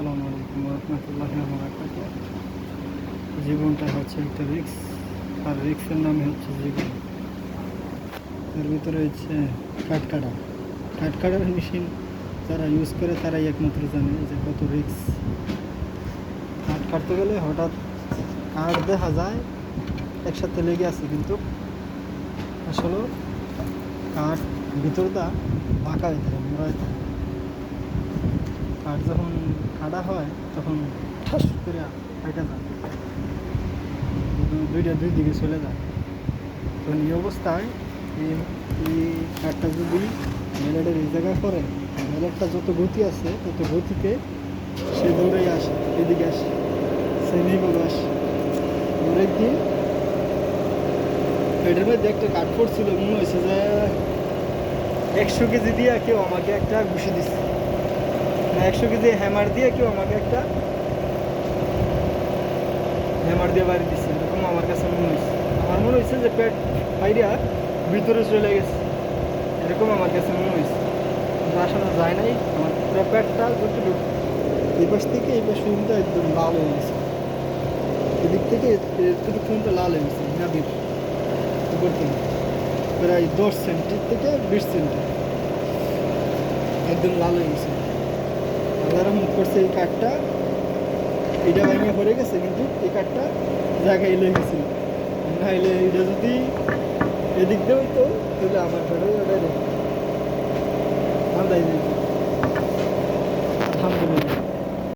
আসসালামু আলাইকুম রহমতুল্লাহি ওয়া বারাকাতুহু। জীবনটা হচ্ছে একটা রিক্স, আর রিক্সের নামই হচ্ছে জীবন। এর ভিতরে হচ্ছে কাঠ কাটার মেশিন যারা ইউজ করে তারাই একমাত্র জানে যে কত রিক্স। কাঠ কাটতে গেলে হঠাৎ কাঠ দেখা যায় একসাথে লেগে আছে, কিন্তু আসলে কাঠ ভিতরটা বাঁকা হয়ে থাকে, মোড়া হয়ে থাকে। কাঠ যখন কাটা হয় তখন ঠাস করে ফাইটা যায়, দুই দিকে চলে যায়। তখন এই অবস্থায় এই এই কাঠটা যদি ব্লেডের এই জায়গায় পড়ে, ব্লেডটা যত গতি আছে তত গতিতে সে দৌড়াই আসে, এদিকে আসে, সে নিয়ে আসে। অনেক দিন পেটের মধ্যে একটা কাঠ পড়ছিল, মনে হয়েছে যে 100 কেজি দিয়ে কেউ আমাকে একটা ঘুষি দিচ্ছে, না 100 কেজি হ্যামার দিয়ে কেউ আমাকে একটা হ্যামার দিয়ে বাড়ি দিচ্ছে, এরকম আমার কাছে মনে হয়েছে। আমার মনে হয়েছে যে পেট বাইরে ভিতরে চলে গেছে, এরকম আমার কাছে মনে হয়েছে। কিন্তু আসলে যায় নাই, আমার পুরো পেটটা যতটুকু এই পাশ থেকে এই পাশ পর্যন্ত একদম লাল হয়ে গেছে, এদিক থেকে এতটুকু পর্যন্ত লাল হয়ে গেছে, নাভির উপর থেকে প্রায় 10 সেন্টি থেকে 20 সেন্টি একদম লাল হয়ে গেছে। আল্লাহ রহমত করছে এই কাঠটা এইটা ভেঙে পড়ে গেছে, কিন্তু এই কাঠটা জায়গায় এলে গেছিল, না এলে এটা যদি এদিক দিয়ে হইতো তাহলে আমার পেটে ওটা আন্দাজ